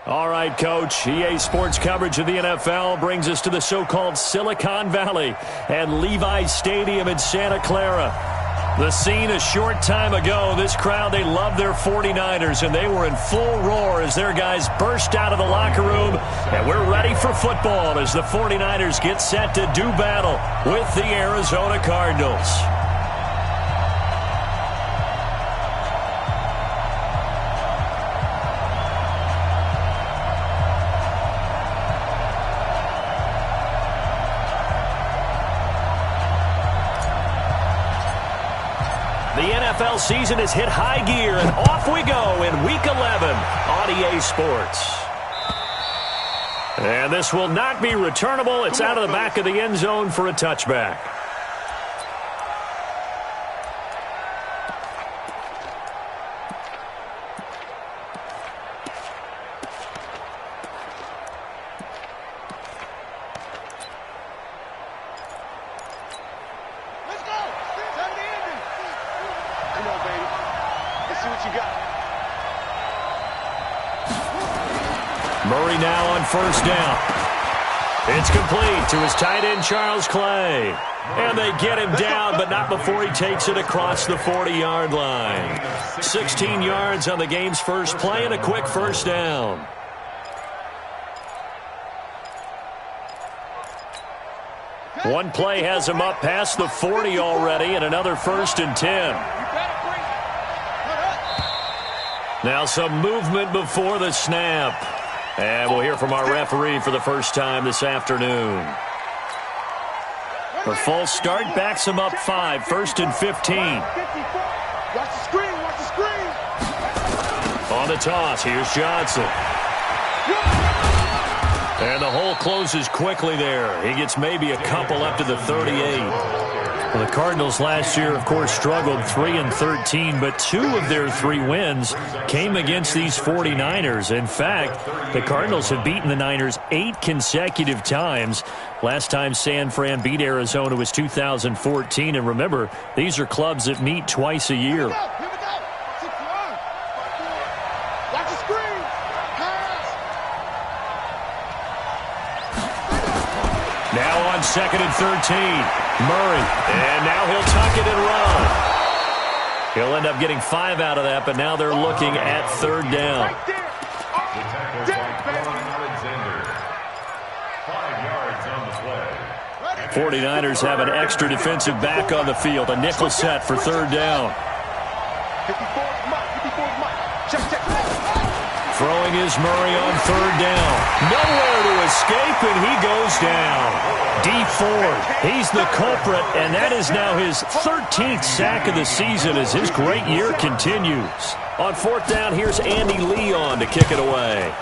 All right, Coach. EA Sports coverage of the NFL brings us to the so-called Silicon Valley and Levi's Stadium in Santa Clara. The scene a short time ago, this crowd, they love their 49ers, and they were in full roar as their guys burst out of the locker room. And we're ready for football as the 49ers get set to do battle with the Arizona Cardinals. The NFL season has hit high gear, and off we go in Week 11 on EA Sports. And this will not be returnable. It's out of the back of the end zone for a touchback. Murray now on first down. It's complete to his tight end, Charles Clay. And they get him down, but not before he takes it across the 40-yard line. 16 yards on the game's first play and a quick first down. One play has him up past the 40 already, and another 1st and 10. Now some movement before the snap. And we'll hear from our referee for the first time this afternoon. The false start backs him up 5, 1st and 15. Watch the screen, watch the screen. On the toss, here's Johnson. And the hole closes quickly there. He gets maybe a couple up to the 38. Well, the Cardinals last year, of course, struggled 3-13, but 2 of their 3 wins came against these 49ers. In fact, the Cardinals have beaten the Niners 8 consecutive times. Last time San Fran beat Arizona was 2014. And remember, these are clubs that meet twice a year. Watch the screen. Now on 2nd and 13. Murray, and now he'll tuck it and run. He'll end up getting 5 out of that, but now they're looking at 3rd down. 49ers have an extra defensive back on the field, a nickel set for 3rd down. Throwing is Murray on 3rd down. Nowhere to escape, and he goes down. D Ford, he's the culprit, and that is now his 13th sack of the season as his great year continues. On 4th down, here's Andy Leon to kick it away.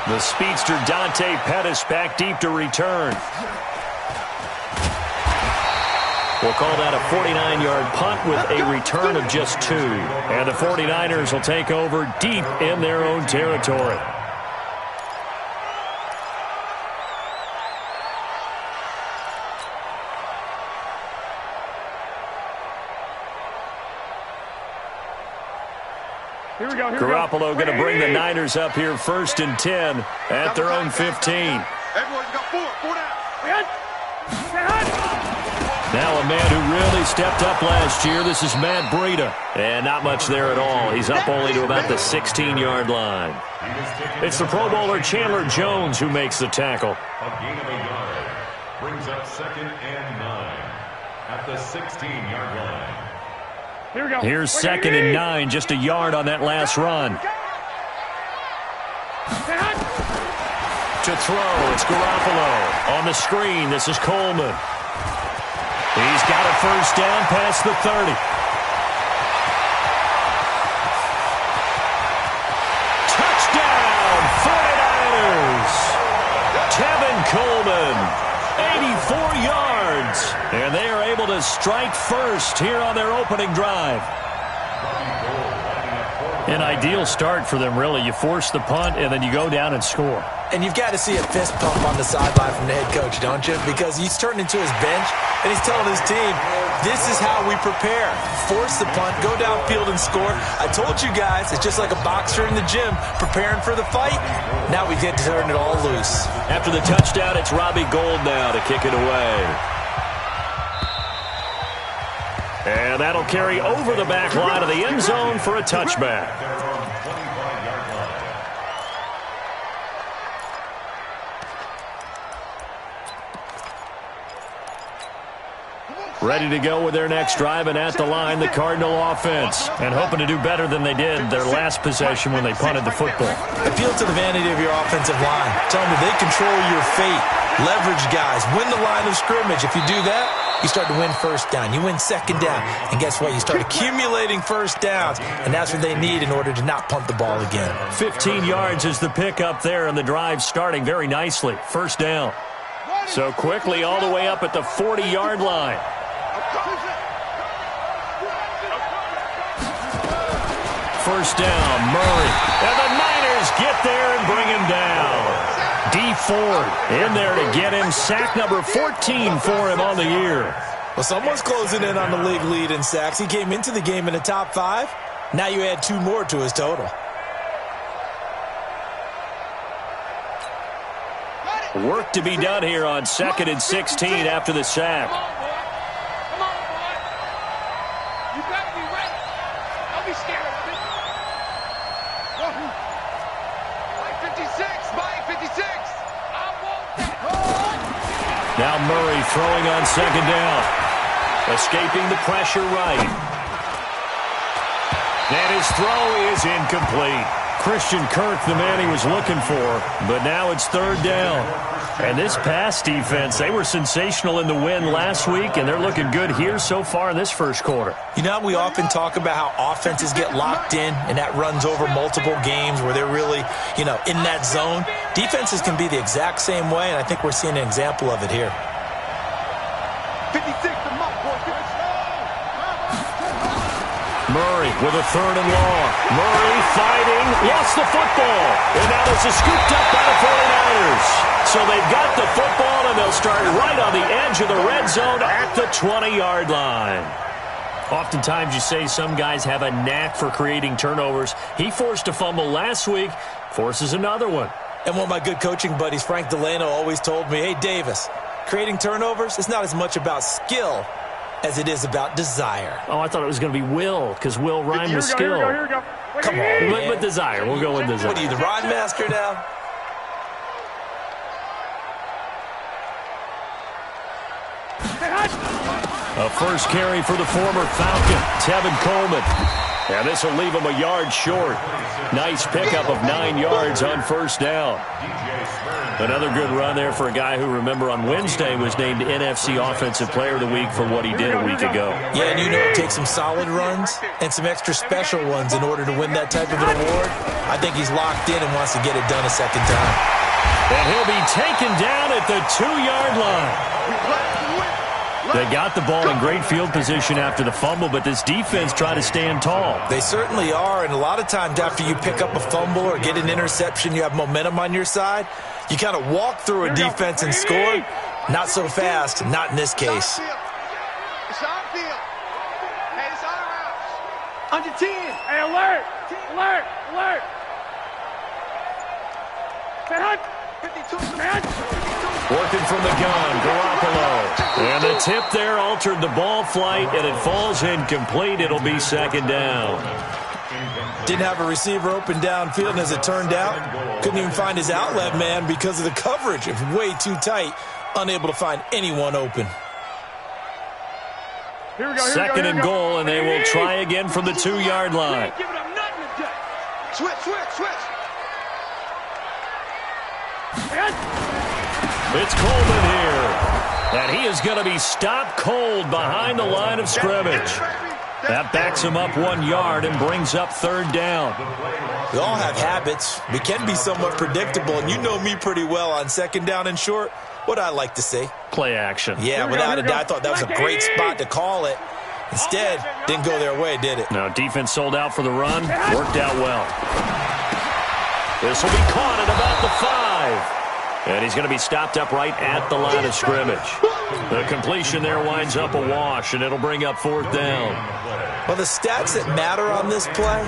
The speedster Dante Pettis back deep to return. We'll call that a 49-yard punt with a return of just 2. And the 49ers will take over deep in their own territory. Here we go. Garoppolo going to bring the Niners up here 1st and 10 at their own 15. Everyone, you got 4 down. Now a man who really stepped up last year. This is Matt Breida. And not much there at all. He's up only to about the 16-yard line. It's the Pro Bowler Chandler Jones who makes the tackle. A gain of a yard. Brings up 2nd and 9 at the 16-yard line. Here we go. Here's 2nd and 9, just a yard on that last run. To throw, it's Garoppolo. On the screen, this is Coleman. He's got a 1st down past the 30. Touchdown, 49ers! Tevin Coleman, 84 yards. And they are able to strike first here on their opening drive. An ideal start for them, really. You force the punt, and then you go down and score. And you've got to see a fist pump on the sideline from the head coach, don't you? Because he's turned into his bench, and he's telling his team, this is how we prepare. Force the punt, go downfield and score. I told you guys, it's just like a boxer in the gym preparing for the fight. Now we get to turn it all loose. After the touchdown, it's Robbie Gould now to kick it away. And that'll carry over the back line of the end zone for a touchback. Ready to go with their next drive, and at the line, the Cardinal offense. And hoping to do better than they did their last possession when they punted the football. Appeal to the vanity of your offensive line. Tell them they control your fate. Leverage guys. Win the line of scrimmage. If you do that, you start to win first down. You win second down. And guess what? You start accumulating first downs. And that's what they need in order to not punt the ball again. 15 yards is the pickup there, and the drive starting very nicely. First down. So quickly all the way up at the 40-yard line. First down, Murray. And the Niners get there and bring him down. D Ford in there to get him. Sack number 14 for him on the year. Well, someone's closing in on the league lead in sacks. He came into the game in the top 5. Now you add 2 more to his total. Work to be done here on 2nd and 16 after the sack. Now Murray throwing on second down. Escaping the pressure right. And his throw is incomplete. Christian Kirk, the man he was looking for, but now it's third down. And this pass defense, they were sensational in the win last week, and they're looking good here so far in this first quarter. You know, we often talk about how offenses get locked in, and that runs over multiple games where they're really, in that zone. Defenses can be the exact same way, and I think we're seeing an example of it here. 56 to my boy. Murray with a third and long. Murray fighting, lost the football. And now this is scooped up by the 49ers. So they've got the football, and they'll start right on the edge of the red zone at the 20-yard line. Oftentimes you say some guys have a knack for creating turnovers. He forced a fumble last week, forces another one. And one of my good coaching buddies, Frank Delano, always told me, hey, Davis, creating turnovers, it's not as much about skill as it is about desire. Oh, I thought it was going to be will, because will rhyme with skill. Here we go. Come on, man. With desire. We'll go with desire. What are you, the rhyme master now? A first carry for the former Falcon, Tevin Coleman. And this will leave him a yard short. Nice pickup of 9 yards on first down. Another good run there for a guy who, remember, on Wednesday was named NFC Offensive Player of the Week for what he did a week ago. Yeah, and it takes some solid runs and some extra special ones in order to win that type of an award. I think he's locked in and wants to get it done a second time. And he'll be taken down at the 2-yard line. They got the ball in great field position after the fumble, but this defense tried to stand tall. They certainly are, and a lot of times after you pick up a fumble or get an interception, you have momentum on your side. You kind of walk through a defense and score. Not so fast, not in this case. It's on field. Hey, it's on routes. Under 10. Hey, alert. Alert. Alert. Hunt. 52. Man. Working from the gun, Garoppolo. And the tip there altered the ball flight, and it falls incomplete. It'll be second down. Didn't have a receiver open downfield, and as it turned out, couldn't even find his outlet man because of the coverage. It was way too tight, unable to find anyone open. Second and goal, and they will try again from the 2-yard line. Switch. It's Coleman here. And he is going to be stopped cold behind the line of scrimmage. That backs him up 1 yard and brings up third down. We all have habits. We can be somewhat predictable, and you know me pretty well on second down and short. What I like to say. Play action. Yeah, without a doubt. I thought that was a great spot to call it. Instead, didn't go their way, did it? No, defense sold out for the run. Worked out well. This will be caught at about the 5. drive. And he's going to be stopped up right at the line of scrimmage. The completion there winds up a wash, and it'll bring up 4th down. Well, the stats that matter on this play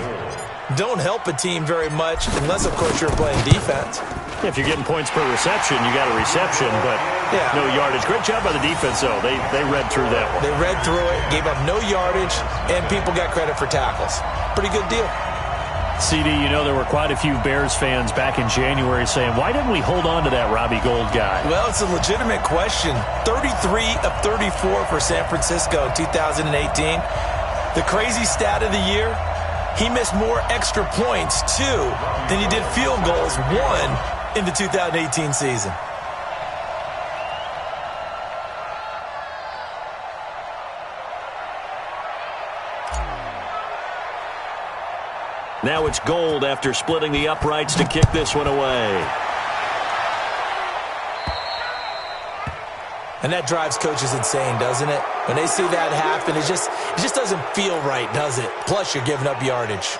don't help a team very much unless, of course, you're playing defense. If you're getting points per reception, you got a reception, but no yardage. Great job by the defense, though. They read through that one. They read through it, gave up no yardage, and people got credit for tackles. Pretty good deal. CD, you know there were quite a few Bears fans back in January saying, why didn't we hold on to that Robbie Gould guy? Well, it's a legitimate question. 33 of 34 for San Francisco in 2018. The crazy stat of the year, he missed more extra points, 2, than he did field goals, 1, in the 2018 season. Now it's Gould after splitting the uprights to kick this one away. And that drives coaches insane, doesn't it? When they see that happen, it just doesn't feel right, does it? Plus, you're giving up yardage.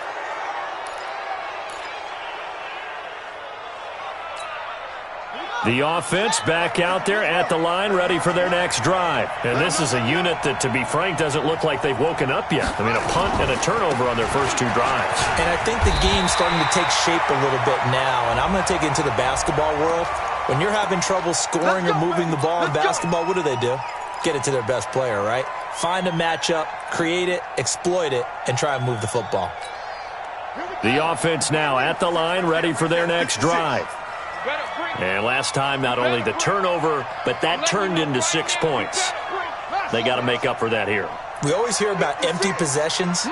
The offense back out there at the line, ready for their next drive. And this is a unit that, to be frank, doesn't look like they've woken up yet. I mean, a punt and a turnover on their first 2 drives. And I think the game's starting to take shape a little bit now. And I'm going to take it into the basketball world. When you're having trouble scoring or moving the ball in basketball, what do? Get it to their best player, right? Find a matchup, create it, exploit it, and try and move the football. The offense now at the line, ready for their next drive. And last time, not only the turnover, but that turned into 6 points. They got to make up for that here. We always hear about empty possessions,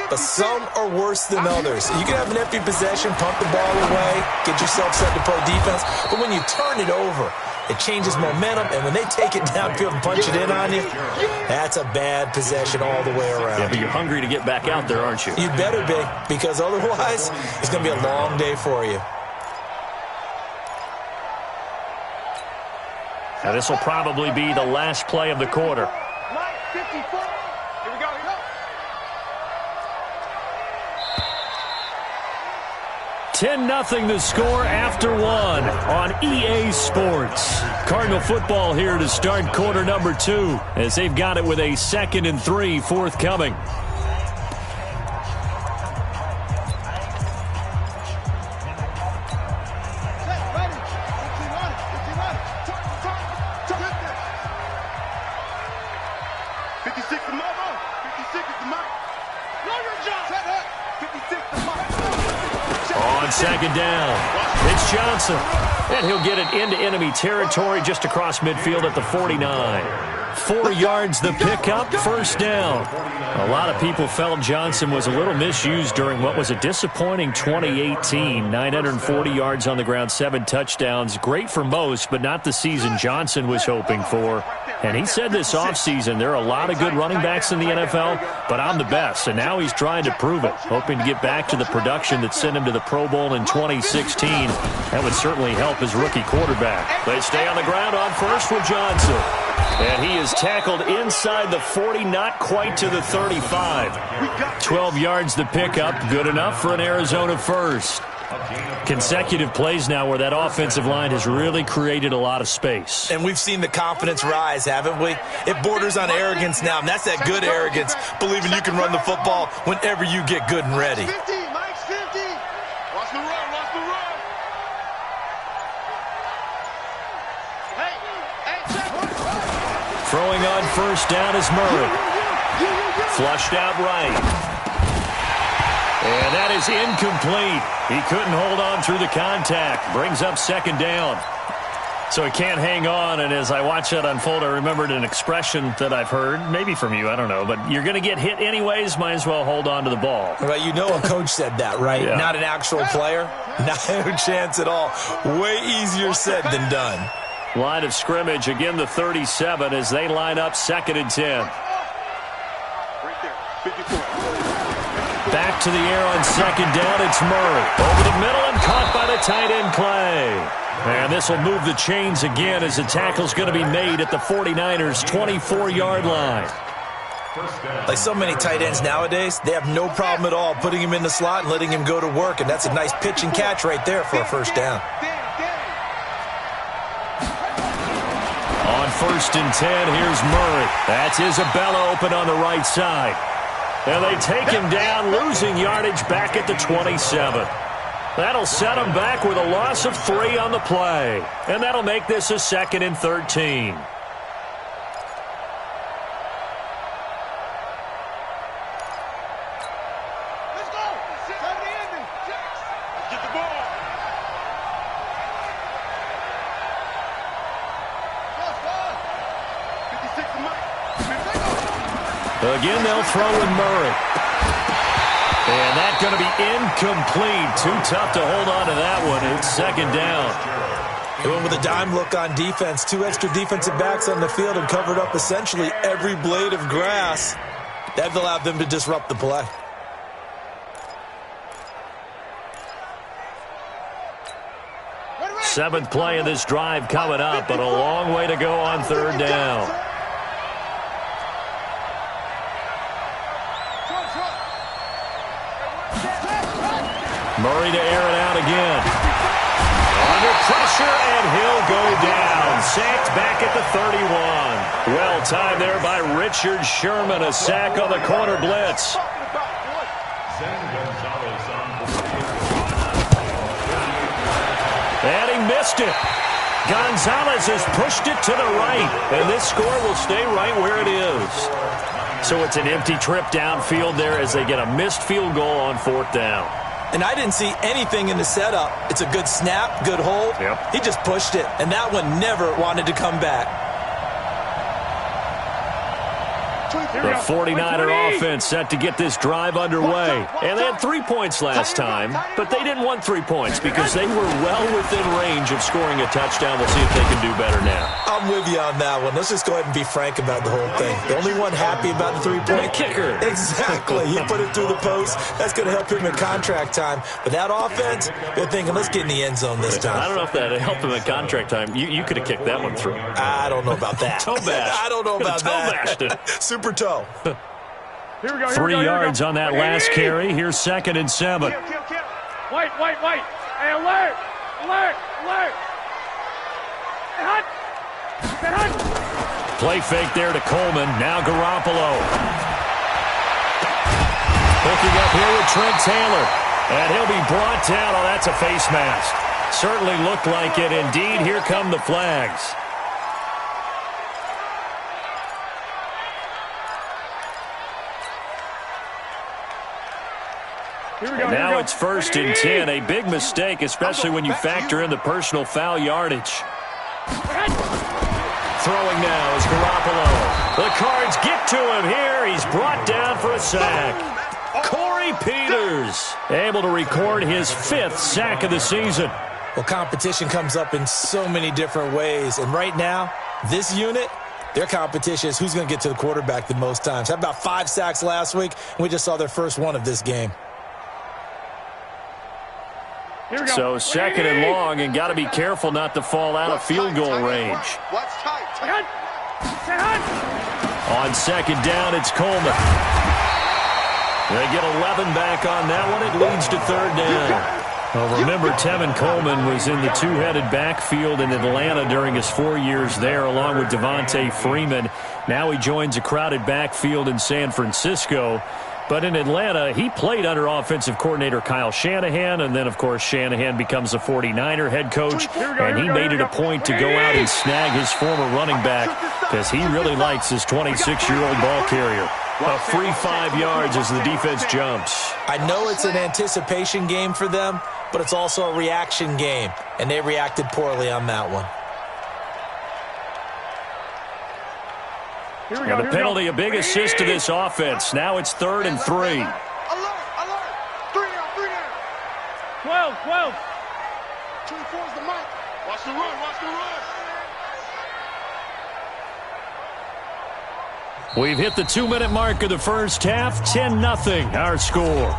but some are worse than others. You can have an empty possession, pump the ball away, get yourself set to play defense, but when you turn it over, it changes momentum, and when they take it downfield and punch it in on you, that's a bad possession all the way around. Yeah, but you're hungry to get back out there, aren't you? You better be, because otherwise, it's going to be a long day for you. Now, this will probably be the last play of the quarter. 54. Here we go. 10-0 the score after 1 on EA Sports. Cardinal football here to start quarter number 2 as they've got it with a 2nd and 3 forthcoming. On 2nd down, it's Johnson. And he'll get it into enemy territory just across midfield at the 49. 4 yards the pickup, 1st down. A lot of people felt Johnson was a little misused during what was a disappointing 2018. 940 yards on the ground, 7 touchdowns. Great for most, but not the season Johnson was hoping for. And he said this offseason, there are a lot of good running backs in the NFL, but I'm the best. And now he's trying to prove it, hoping to get back to the production that sent him to the Pro Bowl in 2016. That would certainly help his rookie quarterback. They stay on the ground on first with Johnson. And he is tackled inside the 40, not quite to the 35. 12 yards the pickup, good enough for an Arizona first. Consecutive plays now where that offensive line has really created a lot of space. And we've seen the confidence rise, haven't we? It borders on arrogance now, and that's that good arrogance, believing you can run the football whenever you get good and ready. Mike's 50. Watch the run, watch the run. Throwing on first down is Murray. Flushed out right. And that is incomplete. He couldn't hold on through the contact. Brings up 2nd down. So he can't hang on, and as I watch that unfold, I remembered an expression that I've heard, maybe from you, I don't know, but you're going to get hit anyways, might as well hold on to the ball. Right, you know a coach said that, right? Yeah. Not an actual player? No chance at all. Way easier said than done. Line of scrimmage, again the 37 as they line up 2nd and 10. Right there, 54. Back to the air on 2nd down, it's Murray. Over the middle and caught by the tight end Clay. And this will move the chains again as the tackle's going to be made at the 49ers' 24-yard line. Like so many tight ends nowadays, they have no problem at all putting him in the slot and letting him go to work, and that's a nice pitch and catch right there for a 1st down. 1st and 10. Here's Murray. That's Isabella open on the right side. And they take him down, losing yardage back at the 27. That'll set him back with a loss of 3 on the play. And that'll make this a 2nd and 13. Let's go. Time to end it. Let's get the ball. Fast. 56 to Mike. Again, they'll throw in Murray. And that's going to be incomplete. Too tough to hold on to that one. It's 2nd down. They went with a dime look on defense. 2 extra defensive backs on the field and covered up essentially every blade of grass. That allowed them to disrupt the play. Seventh play of this drive coming up, but a long way to go on 3rd down. Murray to air it out again. Under pressure, and he'll go down. Sacked back at the 31. Well timed there by Richard Sherman. A sack on the corner blitz. And he missed it. Gonzalez has pushed it to the right, and this score will stay right where it is. So it's an empty trip downfield there as they get a missed field goal on 4th down. And I didn't see anything in the setup. It's a good snap, good hold. Yep. He just pushed it, and that one never wanted to come back. The 49er offense set to get this drive underway. And they had 3 points last time, but they didn't want 3 points because they were well within range of scoring a touchdown. We'll see if they can do better now. I'm with you on that one. Let's just go ahead and be frank about the whole thing. The only one happy about the 3-point kicker. Exactly. He put it through the post. That's going to help him in contract time. But that offense, they're thinking, let's get in the end zone this time. I don't know if that helped him in contract time. You could have kicked that one through. I don't know about that. Toe bash. I don't know about that. Toe bashed it. Super toe. Here we go. 3 yards on that last carry. Here's 2nd and 7. Kill. Wait. Hey, alert. Hey, hunt. Play fake there to Coleman. Now Garoppolo. Picking up here with Trent Taylor. And he'll be brought down. Oh, that's a face mask. Certainly looked like it. Indeed, here come the flags. And now it's 1st and 10. A big mistake, especially when you factor in the personal foul yardage. Throwing now is Garoppolo. The Cards get to him here. He's brought down for a sack. Corey Peters able to record his 5th sack of the season. Well, competition comes up in so many different ways. And right now, this unit, their competition is who's going to get to the quarterback the most times. Had about 5 sacks last week, and we just saw their first one of this game. So 2nd and long, and got to be careful not to fall out of field goal range. On 2nd down, it's Coleman. They get 11 back on that one. It leads to 3rd down. Well, remember, Tevin Coleman was in the 2-headed backfield in Atlanta during his 4 years there, along with Devontae Freeman. Now he joins a crowded backfield in San Francisco. But in Atlanta, he played under offensive coordinator Kyle Shanahan, and then, of course, Shanahan becomes a 49er head coach, and he made it a point to go out and snag his former running back because he really likes his 26-year-old ball carrier. A free 5 yards as the defense jumps. I know it's an anticipation game for them, but it's also a reaction game, and they reacted poorly on that one. And the penalty, a big assist to this offense. Now it's 3rd and 3. Alert. 3 down. 12. 24 is the mic. Watch the run. We've hit the 2-minute mark of the first half. 10-0 our score.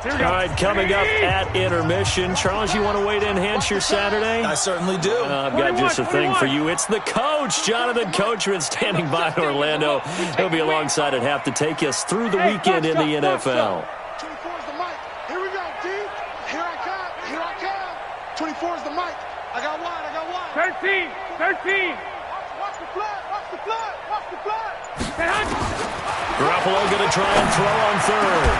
All right, coming up at intermission. Charles, you want to wait to enhance your Saturday? I certainly do. I've got just a thing for you. It's the coach, Jonathan Coachman, standing by in Orlando. He'll be alongside at half to take us through the weekend in the NFL. 24 is the mic. Here we go, D. Here I come. Here I come. 24 is the mic. I got one. 13. Watch the flood. Watch the flood. Garoppolo going to try and throw on third.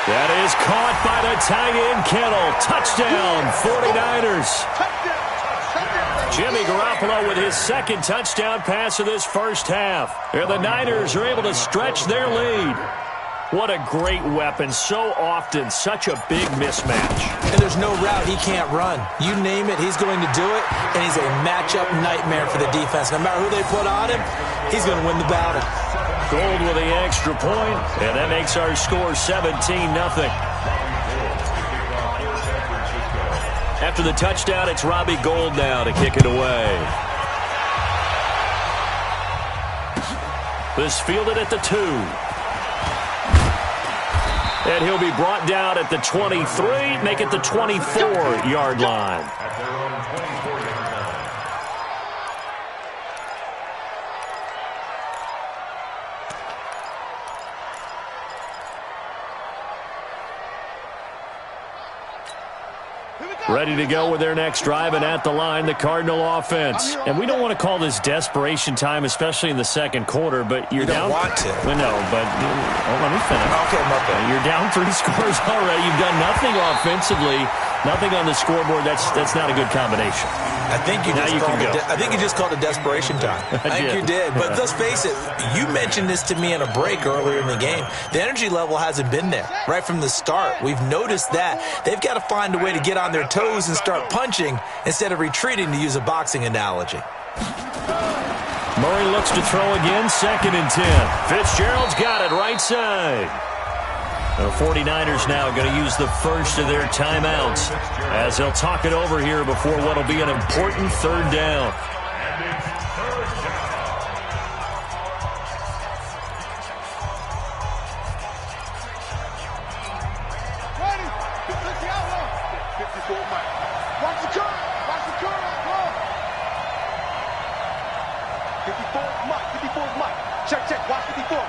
That is caught by the tight end, Kittle. Touchdown, 49ers. Jimmy Garoppolo with his second touchdown pass of this first half. And the Niners are able to stretch their lead. What a great weapon. So often, such a big mismatch. And there's no route he can't run. You name it, he's going to do it. And he's a matchup nightmare for the defense. No matter who they put on him, he's going to win the battle. Gold with the extra point, and that makes our score 17-0. After the touchdown, it's Robbie Gould now to kick it away. This fielded at the 2. And he'll be brought down at the 23, make it the 24-yard line. At their own 24-yard line. Ready to go with their next drive, and at the line, the Cardinal offense. And we don't want to call this desperation time, especially in the second quarter, but you're down. You don't want to. Well, no, but let me finish. Okay, Marco. You're down 3 scores already. You've done nothing offensively, nothing on the scoreboard. That's not a good combination. I think you just called it desperation time. I think you did. But let's face it, you mentioned this to me in a break earlier in the game. The energy level hasn't been there right from the start. We've noticed that. They've got to find a way to get on their toes and start punching instead of retreating, to use a boxing analogy. Murray looks to throw again, 2nd and 10. Fitzgerald's got it right side. The 49ers now going to use the first of their timeouts as they'll talk it over here before what will be an important 3rd down. And it's 3rd down. Ready. Let's go. 54 mic. Watch the curve. Come on. 54 mic. Check. Watch 54.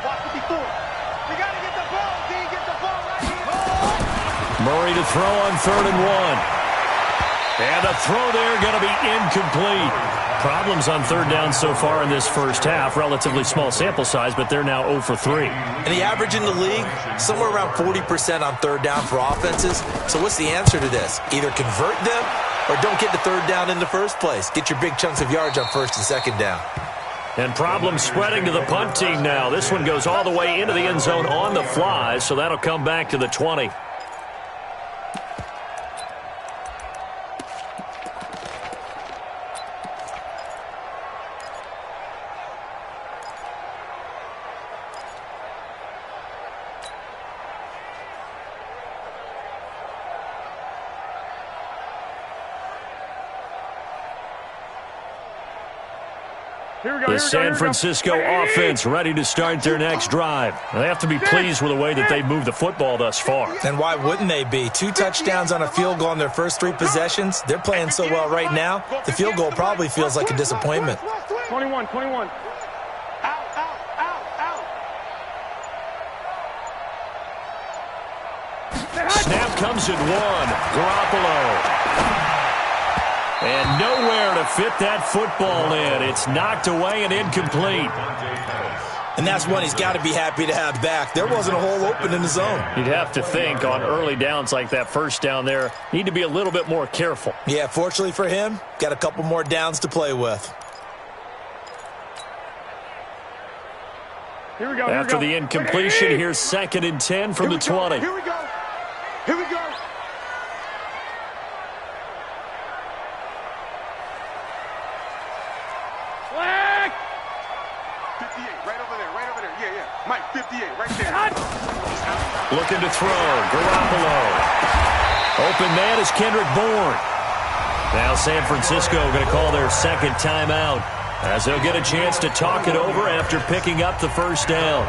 We got to get the ball, D. Get the ball right here. Murray to throw on 3rd and 1. And the throw there going to be incomplete. Problems on 3rd down so far in this first half. Relatively small sample size, but they're now 0 for 3. And the average in the league, somewhere around 40% on 3rd down for offenses. So what's the answer to this? Either convert them or don't get the 3rd down in the first place. Get your big chunks of yards on 1st and 2nd down. And problems spreading to the punt team now. This one goes all the way into the end zone on the fly, so that'll come back to the 20. The San Francisco offense ready to start their next drive. They have to be pleased with the way that they've moved the football thus far. And why wouldn't they be? 2 touchdowns on a field goal in their first 3 possessions. They're playing so well right now, the field goal probably feels like a disappointment. 21. Out. Snap comes at 1. Garoppolo. And nowhere to fit that football in. It's knocked away and incomplete. And that's one he's got to be happy to have back. There wasn't a hole open in the zone. You'd have to think on early downs like that first down there, need to be a little bit more careful. Yeah, fortunately for him, got a couple more downs to play with. After the incompletion, here's 2nd and 10 from the 20. Here we go. Flag! 58, right over there. Yeah. Mike, 58, right there. Looking to throw. Garoppolo. Open man is Kendrick Bourne. Now San Francisco going to call their 2nd timeout as they'll get a chance to talk it over after picking up the first down.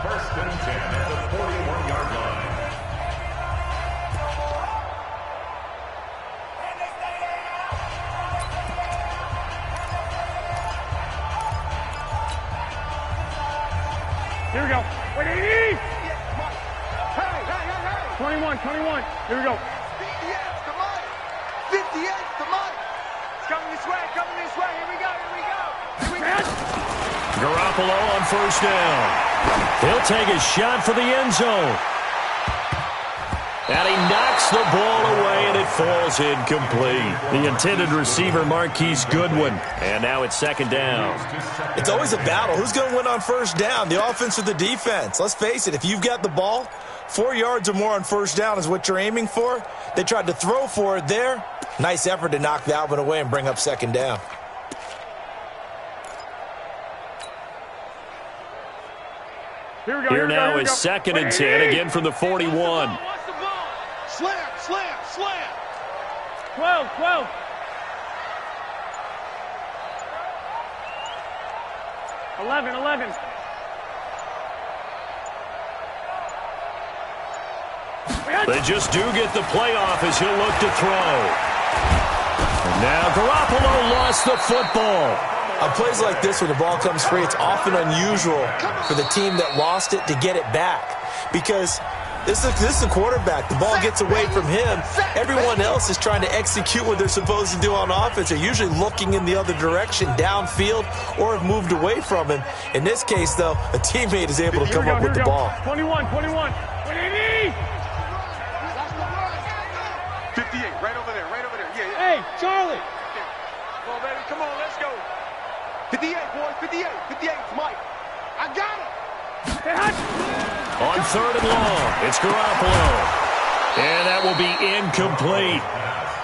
First and 10 at the 41-yard line. Here we go. Wait, hey! 21. Here we go. 58's the money. 58's the money. It's coming this way. Here we go. Garoppolo on first down. He'll take a shot for the end zone. And he knocks the ball away, and it falls incomplete. The intended receiver, Marquise Goodwin. And now it's second down. It's always a battle. Who's going to win on first down, the offense or the defense? Let's face it, if you've got the ball, 4 yards or more on first down is what you're aiming for. They tried to throw for it there. Nice effort to knock that one away and bring up second down. Here now is second and 10, again from the 41. Slam. 12. 11. They just do get the playoff as he'll look to throw. And now Garoppolo lost the football. On plays like this, when the ball comes free, it's often unusual for the team that lost it to get it back. Because this is a quarterback. The ball gets away from him. Everyone else is trying to execute what they're supposed to do on offense. They're usually looking in the other direction, downfield, or have moved away from him. In this case, though, a teammate is able to come up with the ball. 21. 58, right over there. Yeah. Hey, Charlie. Come on, baby. Come on, let's go. 58, boys. 58. 58's Mike. I got it. On third and long, it's Garoppolo. And that will be incomplete.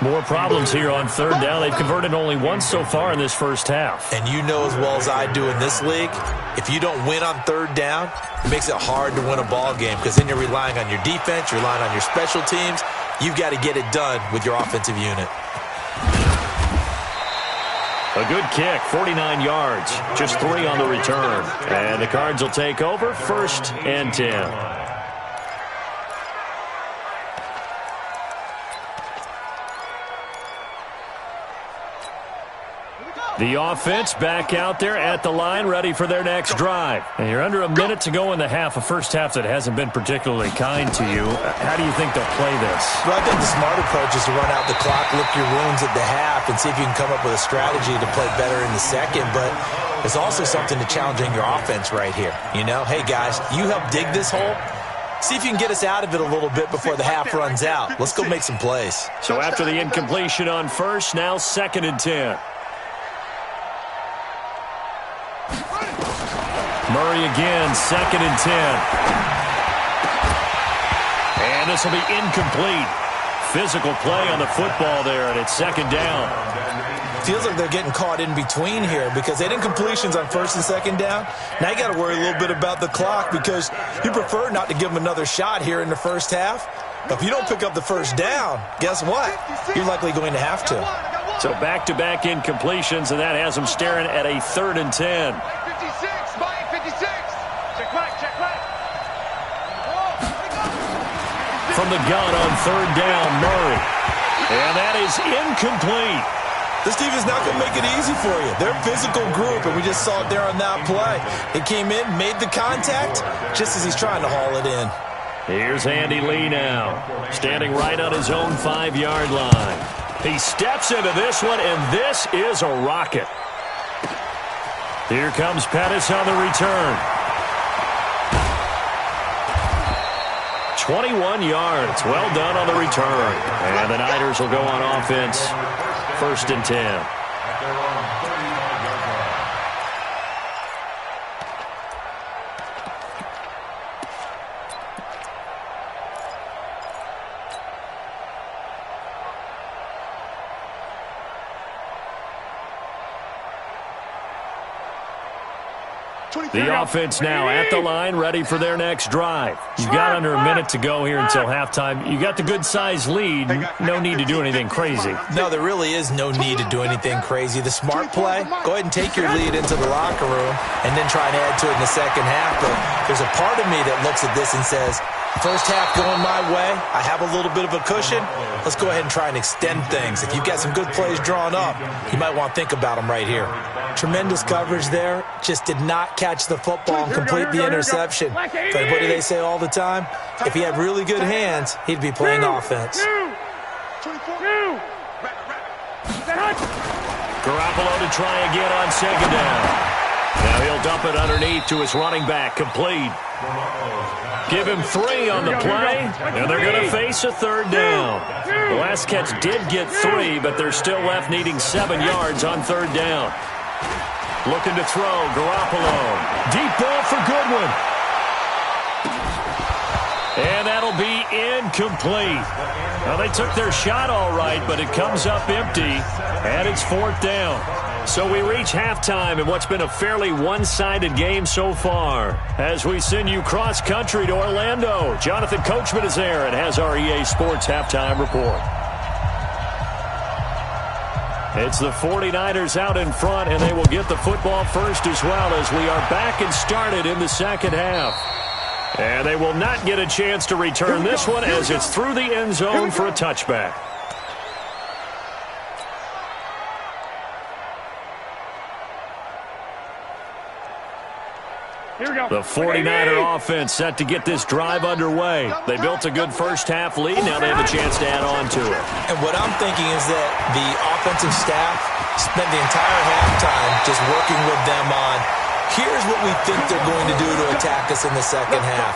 More problems here on third down. They've converted only once so far in this first half. And you know as well as I do in this league, if you don't win on third down, it makes it hard to win a ball game because then you're relying on your defense, you're relying on your special teams. You've got to get it done with your offensive unit. A good kick, 49 yards, just 3 on the return. And the Cards will take over, first and 10. The offense back out there at the line, ready for their next drive. And you're under a minute to go in the half, a first half that hasn't been particularly kind to you. How do you think they'll play this? Well, I think the smart approach is to run out the clock, lick your wounds at the half, and see if you can come up with a strategy to play better in the second. But there's also something to challenging your offense right here. You know, hey, guys, you help dig this hole. See if you can get us out of it a little bit before the half runs out. Let's go make some plays. So after the incompletion on first, now second and 10. Murray again, second and 10. And this will be incomplete. Physical play on the football there, and it's second down. Feels like they're getting caught in between here because they did completions on first and second down. Now you got to worry a little bit about the clock because you prefer not to give them another shot here in the first half. But if you don't pick up the first down, guess what? You're likely going to have to. So back-to-back incompletions, and that has them staring at a third and 10. From the gun on third down, Murray. And that is incomplete. This defense not going to make it easy for you. They're a physical group, and we just saw it there on that play. He came in, made the contact, just as he's trying to haul it in. Here's Andy Lee now, standing right on his own 5-yard line. He steps into this one, and this is a rocket. Here comes Pettis on the return. 21 yards. Well done on the return. And the Niners will go on offense. First and 10. The offense now at the line, ready for their next drive. You've got under a minute to go here until halftime. You got the good-sized lead. No need to do anything crazy. No, there really is no need to do anything crazy. The smart play, go ahead and take your lead into the locker room and then try and add to it in the second half. But there's a part of me that looks at this and says, first half going my way, I have a little bit of a cushion. Let's go ahead and try and extend things. If you've got some good plays drawn up, you might want to think about them right here. Tremendous coverage there. Just did not catch the football and complete the interception. But what do they say all the time? If he had really good hands, he'd be playing offense. Garoppolo to try again on second down. Now he'll dump it underneath to his running back. Complete. Give him 3 on the play, and they're going to face a third down. The last catch did get 3, but they're still left needing 7 yards on third down. Looking to throw, Garoppolo. Deep ball for Goodwin. And that'll be incomplete. Well, they took their shot all right, but it comes up empty, and it's fourth down. So we reach halftime in what's been a fairly one-sided game so far. As we send you cross-country to Orlando, Jonathan Coachman is there and has our EA Sports halftime report. It's the 49ers out in front, and they will get the football first as well as we are back and started in the second half. And they will not get a chance to return this one as it's through the end zone for a touchback. The 49er offense set to get this drive underway. They built a good first-half lead. Now they have a chance to add on to it. And what I'm thinking is that the offensive staff spent the entire halftime just working with them on, here's what we think they're going to do to attack us in the second half.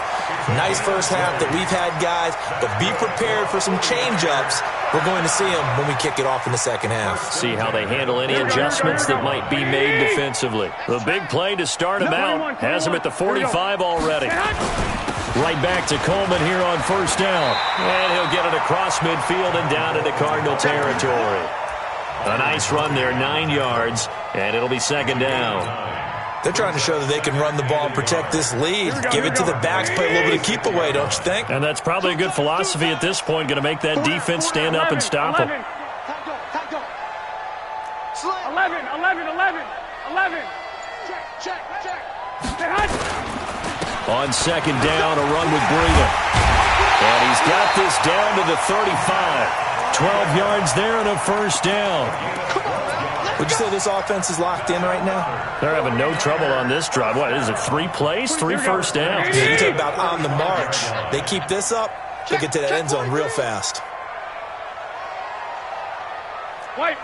Nice first half that we've had, guys, but be prepared for some change-ups. We're going to see them when we kick it off in the second half. See how they handle any adjustments that might be made defensively. The big play to start him out has him at the 45 already. Right back to Coleman here on first down. And he'll get it across midfield and down into Cardinal territory. A nice run there, 9 yards, and it'll be second down. They're trying to show that they can run the ball and protect this lead. Give it to the backs, play a little bit of keep away, don't you think? And that's probably a good philosophy at this point, going to make that defense stand up and stop them. 11. Check. On second down, a run with Breida. And he's got this down to the 35. 12 yards there and a first down. Would you say this offense is locked in right now? They're having no trouble on this drive. What is it, 3 plays, 3 first downs? Yeah, you talk about on the march. They keep this up, they get to that end zone real fast. White.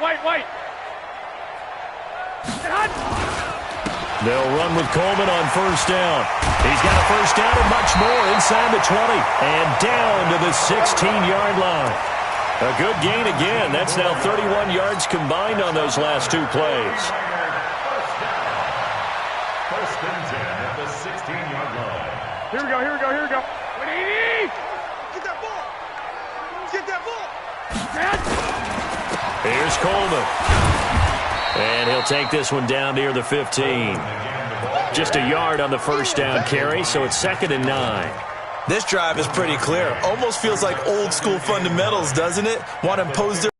They'll run with Coleman on first down. He's got a first down and much more inside the 20 and down to the 16-yard line. A good gain again. That's now 31 yards combined on those last 2 plays. First and 10 at the 16-yard line. Here we go. 180. Get that ball. Here's Coleman. And he'll take this one down near the 15. Just a yard on the first down carry, so it's second and 9. This drive is pretty clear. Almost feels like old school fundamentals, doesn't it? Want to impose their...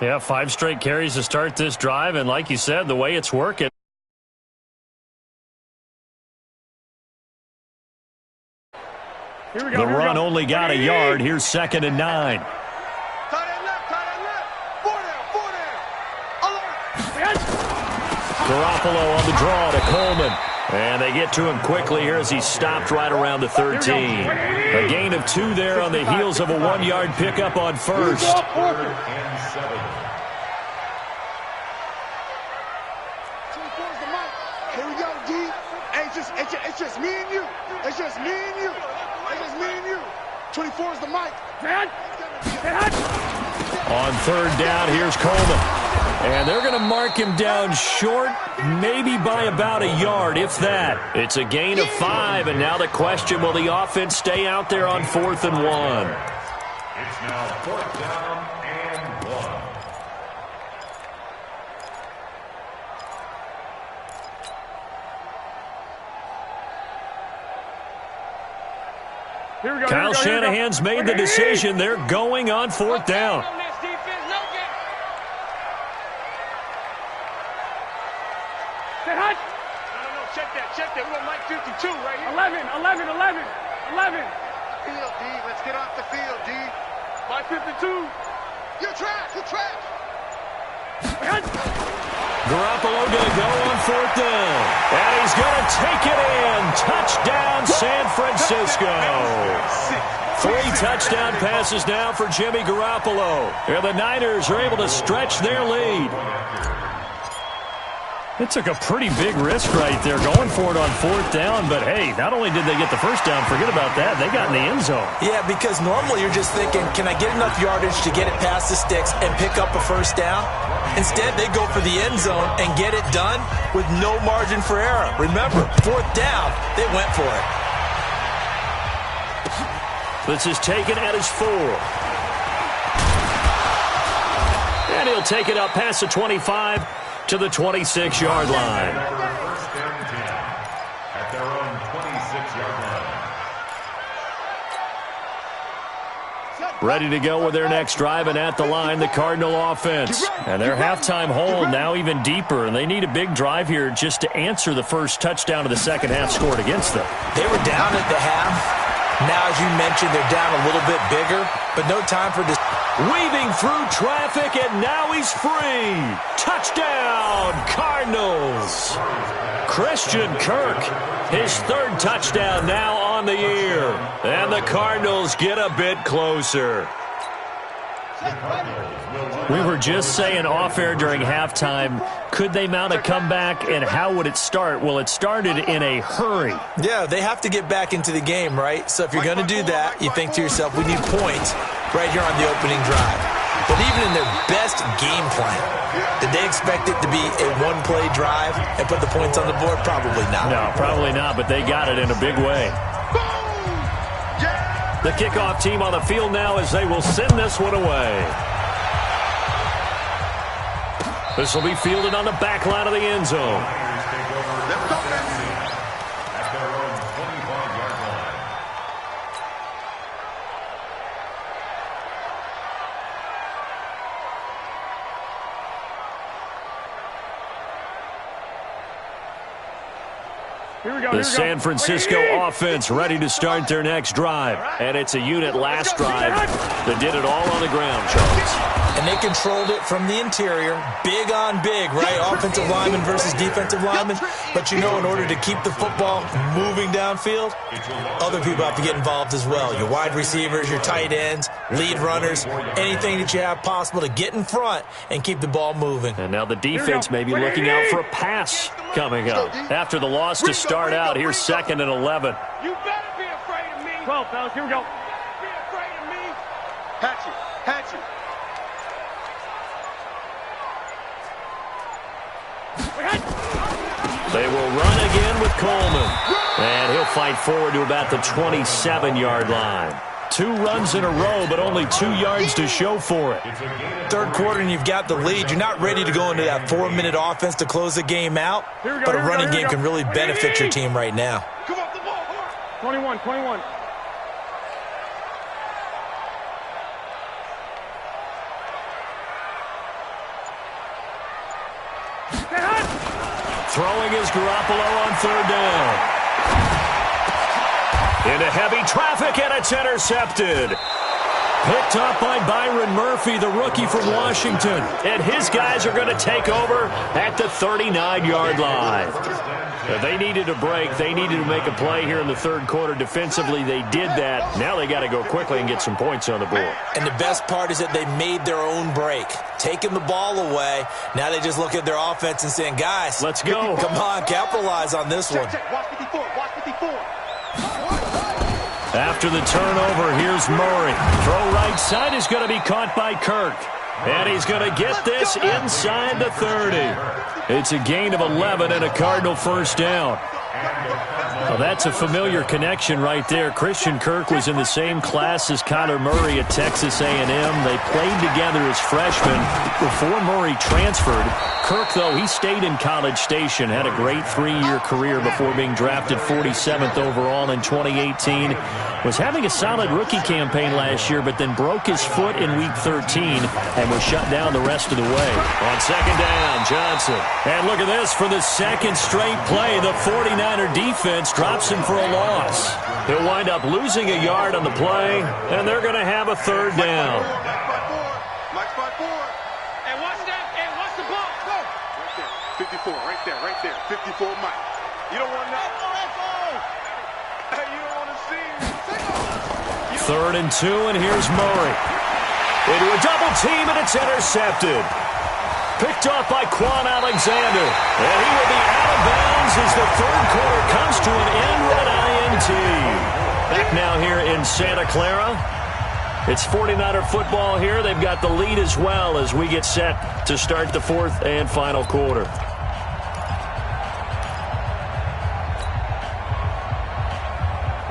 Yeah, 5 straight carries to start this drive, and like you said, the way it's working. The run only got a yard. Here's second and 9. Tie that left. 4 down. Garoppolo on the draw to Coleman. And they get to him quickly here as he's stopped right around the 13. A gain of 2 there on the heels of a 1-yard pickup on first. Here we go, D. It's just me and you. It's just me and you. 24 is the mic. On third down, here's Coleman. And they're going to mark him down short, maybe by about a yard, if that. It's a gain of 5, and now the question, will the offense stay out there on 4th and 1? It's now 4th down and 1. Kyle Shanahan's made the decision. They're going on fourth down. Check that. We're on Mike 52 right here. 11. Field, D. Let's get off the field, D. Mike 52. You're trash. Garoppolo going to go on fourth down. And he's going to take it in. Touchdown, San Francisco. 3 touchdown passes now for Jimmy Garoppolo. And the Niners are able to stretch their lead. It took a pretty big risk right there going for it on fourth down. But, hey, not only did they get the first down, forget about that, they got in the end zone. Yeah, because normally you're just thinking, can I get enough yardage to get it past the sticks and pick up a first down? Instead, they go for the end zone and get it done with no margin for error. Remember, fourth down, they went for it. This is taken at his 4. And he'll take it up past the 25 to the 26-yard line. First and 10 at their own 26-yard line. Ready to go with their next drive, and at the line, the Cardinal offense. And their halftime hold now even deeper, and they need a big drive here just to answer the first touchdown of the second half scored against them. They were down at the half. Now, as you mentioned, they're down a little bit bigger, but no time for this. Weaving through traffic, and now he's free. Touchdown, Cardinals. Christian Kirk, his 3rd touchdown now on the year. And the Cardinals get a bit closer. We were just saying off-air during halftime, could they mount a comeback, and how would it start? Well, it started in a hurry. Yeah, they have to get back into the game, right? So if you're going to do that, you think to yourself, we need points right here on the opening drive. But even in their best game plan, did they expect it to be a one-play drive and put the points on the board? Probably not. No, probably not, but they got it in a big way. The kickoff team on the field now as they will send this one away. This will be fielded on the back line of the end zone. At their own 25-yard line. The San Francisco offense ready to start their next drive. And it's a unit last drive that did it all on the ground, Charles. And they controlled it from the interior, big on big, right? Offensive lineman versus defensive lineman. But you know, in order to keep the football moving downfield, other people have to get involved as well. Your wide receivers, your tight ends, lead runners, anything that you have possible to get in front and keep the ball moving. And now the defense may be looking out for a pass coming up. After the loss to start out, here's 2nd and 11. You better be afraid of me. 12, fellas, here we go. Be afraid of me. Hatchet. They will run again with Coleman. And he'll fight forward to about the 27-yard line. 2 runs in a row, but only 2 yards to show for it. Third quarter and you've got the lead. You're not ready to go into that 4-minute offense to close the game out, but a running game can really benefit your team right now. Come on, the ball. 21. Throwing is Garoppolo on 3rd down. Into heavy traffic, and it's intercepted. Picked up by Byron Murphy, the rookie from Washington. And his guys are going to take over at the 39-yard line. They needed a break. They needed to make a play here in the 3rd quarter. Defensively, they did that. Now they got to go quickly and get some points on the board. And the best part is that they made their own break. Taking the ball away. Now they just look at their offense and saying, guys, let's go. Come on, capitalize on this one. Watch 54. After the turnover, here's Murray. Throw right side is going to be caught by Kirk. And he's going to get this inside the 30. It's a gain of 11 and a Cardinal first down. Well, that's a familiar connection right there. Christian Kirk was in the same class as Kyler Murray at Texas A&M. They played together as freshmen before Murray transferred. Kirk, though, he stayed in College Station, had a great 3-year career before being drafted 47th overall in 2018. was having a solid rookie campaign last year, but then broke his foot in Week 13 and was shut down the rest of the way. On second down, Johnson. And look at this. For the second straight play, the 49er defense drops him for a loss. He'll wind up losing a yard on the play, and they're going to have a third down. Mike's 5-4. And watch that. And watch the ball. Go. Right there. 54, Mike. You don't want that. Hey, you don't want to see. Third and 2, and here's Murray. Into a double team, and it's intercepted. Picked off by Quan Alexander. And he will be out of bounds as the third quarter comes to an end with an INT. Back now here in Santa Clara. It's 49er football here. They've got the lead as well as we get set to start the fourth and final quarter.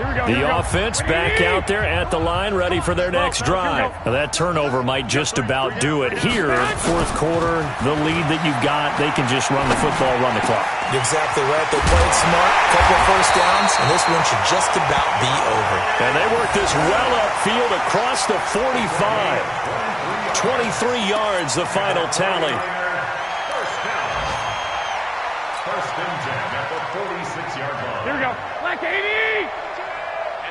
The offense back out there at the line, ready for their next drive. Now that turnover might just about do it. Here, fourth quarter, the lead that you've got, they can just run the football, run the clock. You're exactly right. They played smart, couple of first downs, and this one should just about be over. And they work this well upfield across the 45. 23 yards, the final tally. First and 10 at the 46-yard line. Here we go. Like 80.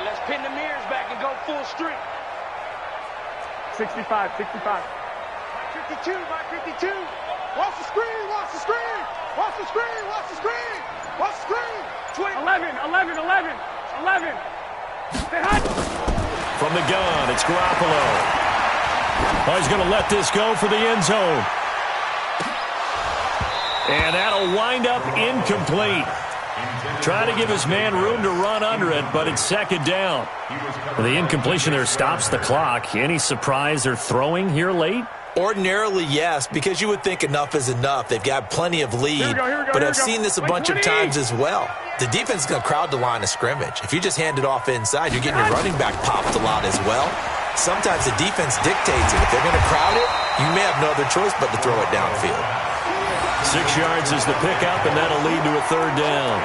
And let's pin the mirrors back and go full streak. 65. Mike 52. Watch the screen. 11. From the gun, it's Garoppolo. Oh, he's going to let this go for the end zone. And that'll wind up incomplete. Trying to give his man room to run under it, but it's second down. The incompletion there stops the clock. Any surprise they're throwing here late? Ordinarily, yes, because you would think enough is enough. They've got plenty of lead, but I've seen this a bunch of times as well. The defense is going to crowd the line of scrimmage. If you just hand it off inside, you're getting your running back popped a lot as well. Sometimes the defense dictates it. If they're going to crowd it, you may have no other choice but to throw it downfield. 6 yards is the pickup, and that'll lead to a third down.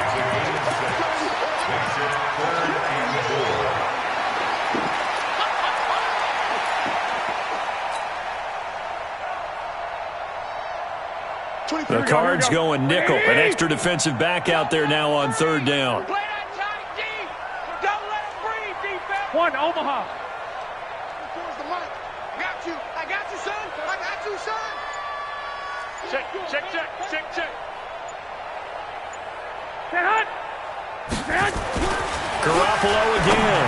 The Cards going nickel. An extra defensive back out there now on third down. Play that tight deep. Don't let it breathe, defense. One, Omaha. Towards the mic. I got you, son. Check. Garoppolo again.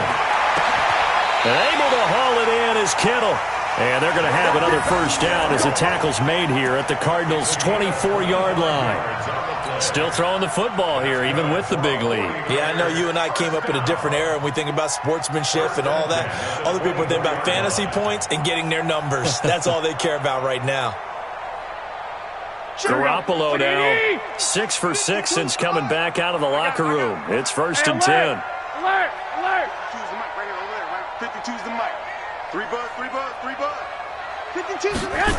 And able to haul it in is Kittle. And they're going to have another first down as the tackle's made here at the Cardinals' 24-yard line. Still throwing the football here, even with the big lead. Yeah, I know you and I came up in a different era, and we think about sportsmanship and all that. Other people think about fantasy points and getting their numbers. That's all they care about right now. Garoppolo now, 6 for 6 since coming back out of the locker room. It's first and 10. Alert. Choose the mic right here, over there, right? 52's the mic. 3 buzz. 52's the mic.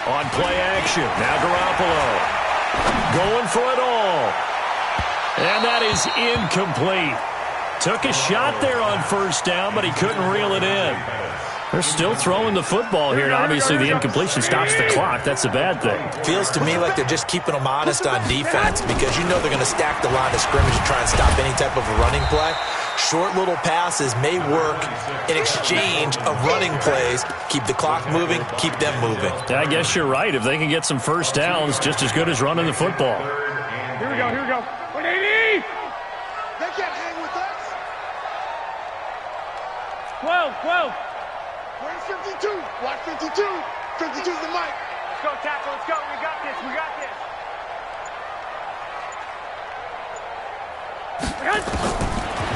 On play action, now Garoppolo. Going for it all. And that is incomplete. Took a shot there on first down, but he couldn't reel it in. They're still throwing the football here, and obviously the incompletion stops the clock. That's a bad thing. Feels to me like they're just keeping them honest on defense because you know they're going to stack the line of scrimmage and try and stop any type of a running play. Short little passes may work in exchange of running plays. Keep the clock moving, keep them moving. I guess you're right. If they can get some first downs, just as good as running the football. Here we go. 180! They can't hang with us. 12. Where's 52? Watch 52. 52's the mic. Let's go, tackle. Let's go. We got this.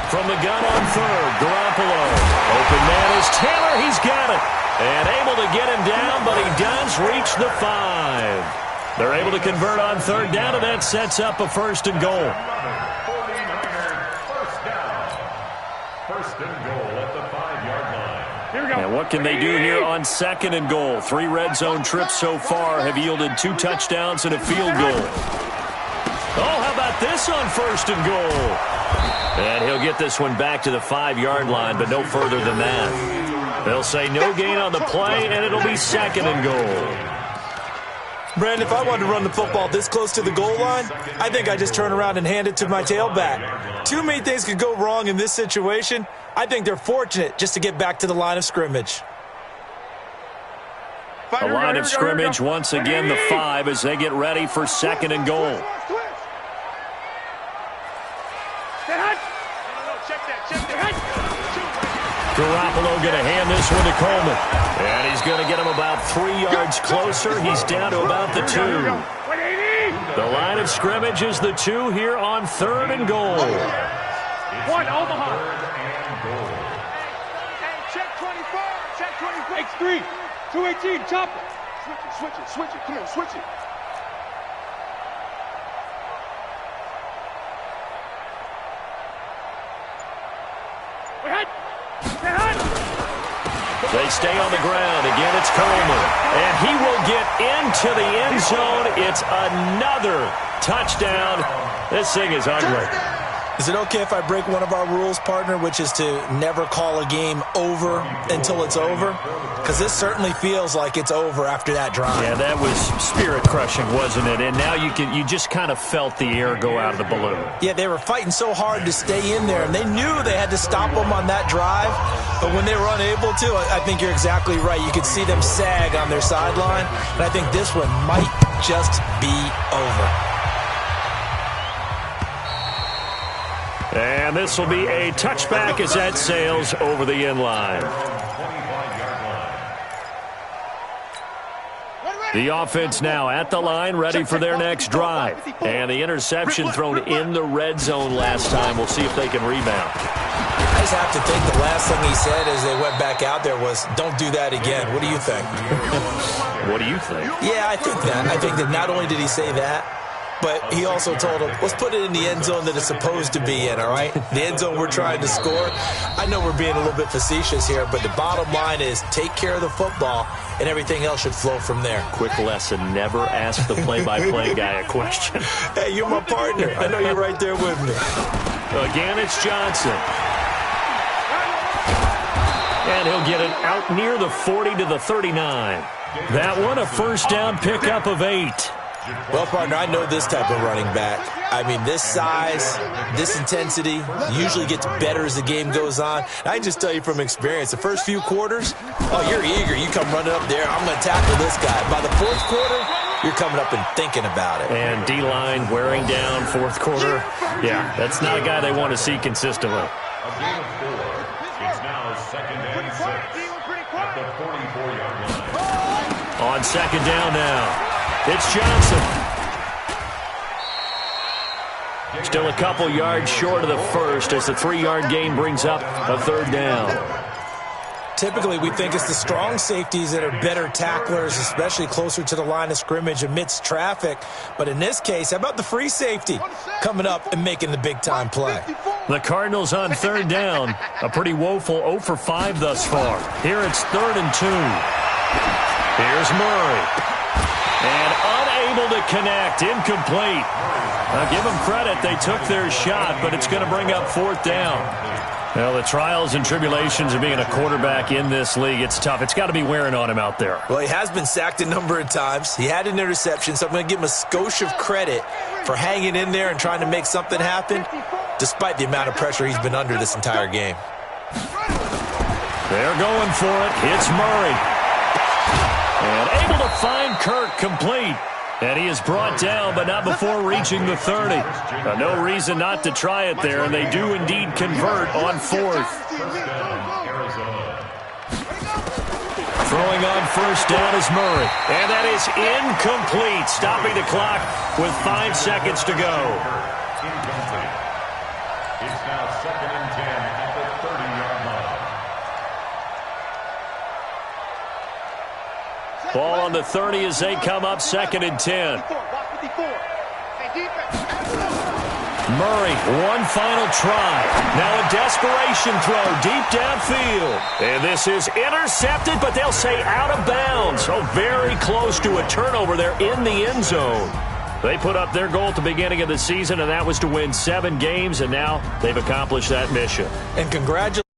From the gun on third, Garoppolo. Open man is Taylor. He's got it. And able to get him down, but he does reach the 5. They're able to convert on third down, and that sets up a first and goal. First and goal at the 5-yard line. Here we go. And what can they do here on second and goal? 3 red zone trips so far have yielded 2 touchdowns and a field goal. Oh, how about this on first and goal? And he'll They'll get this one back to the 5-yard line, but no further than that. They'll say no gain on the play, and it'll be 2nd and goal. Brandon, if I wanted to run the football this close to the goal line, I think I just turn around and hand it to my tailback. Too many things could go wrong in this situation. I think they're fortunate just to get back to the line of scrimmage. The line of scrimmage, once again, the 5 as they get ready for 2nd and goal. Garoppolo going to hand this one to Coleman. And he's going to get him about 3 yards closer. He's down to about the 2. The line of scrimmage is the 2 here on 3rd and goal. 1, Omaha. Hey, check 24. Check 24. X3. 218, chop it. Switch it. Come on, switch it. They stay on the ground. Again, it's Coleman. And he will get into the end zone. It's another touchdown. This thing is ugly. Is it okay if I break one of our rules, partner, which is to never call a game over until it's over? Because this certainly feels like it's over after that drive. Yeah, that was spirit-crushing, wasn't it? And now you just kind of felt the air go out of the balloon. Yeah, they were fighting so hard to stay in there, and they knew they had to stop them on that drive. But when they were unable to, I think you're exactly right. You could see them sag on their sideline, and I think this one might just be over. And this will be a touchback as that sails over the end line. The offense now at the line, ready for their next drive. And the interception thrown in the red zone last time. We'll see if they can rebound. I just have to think the last thing he said as they went back out there was, don't do that again. What do you think? What do you think? Yeah, I think that. I think that not only did he say that, but he also told him, let's put it in the end zone that it's supposed to be in, all right? The end zone we're trying to score. I know we're being a little bit facetious here, but the bottom line is take care of the football, and everything else should flow from there. Quick lesson, never ask the play-by-play guy a question. Hey, you're my partner. I know you're right there with me. Again, it's Johnson. And he'll get it out near the 40 to the 39. That one, a first down pickup of 8. Well, partner, I know this type of running back. I mean, this size, this intensity usually gets better as the game goes on. I can just tell you from experience, the first few quarters, oh, you're eager. You come running up there, I'm going to tackle this guy. By the fourth quarter, you're coming up and thinking about it. And D-line wearing down fourth quarter. Yeah, that's not a guy they want to see consistently. A gain of 4. It's now 2nd and 6 at the 44-yard line. On 2nd down now. It's Johnson. Still a couple yards short of the first as the 3-yard gain brings up a 3rd down. Typically, we think it's the strong safeties that are better tacklers, especially closer to the line of scrimmage amidst traffic. But in this case, how about the free safety coming up and making the big-time play? The Cardinals on 3rd down. A pretty woeful 0 for 5 thus far. Here it's 3rd and 2. Here's Murray. And unable to connect, incomplete. Now give them credit, they took their shot, but it's going to bring up 4th down. Well, the trials and tribulations of being a quarterback in this league, it's tough. It's got to be wearing on him out there. Well, he has been sacked a number of times. He had an interception, so I'm going to give him a skosh of credit for hanging in there and trying to make something happen, despite the amount of pressure he's been under this entire game. They're going for it. It's Murray. And able to find Kirk complete. And he is brought down, but not before reaching the 30. No reason not to try it there, and they do indeed convert on 4th. Throwing on 1st down is Murray. And that is incomplete, stopping the clock with 5 seconds to go. Incomplete. It's now 2nd and 10 at the 30-yard line. Ball on the 30 as they come up 2nd and 10. Murray, one final try. Now a desperation throw deep downfield. And this is intercepted, but they'll say out of bounds. So very close to a turnover there in the end zone. They put up their goal at the beginning of the season, and that was to win 7 games, and now they've accomplished that mission. And congratulations.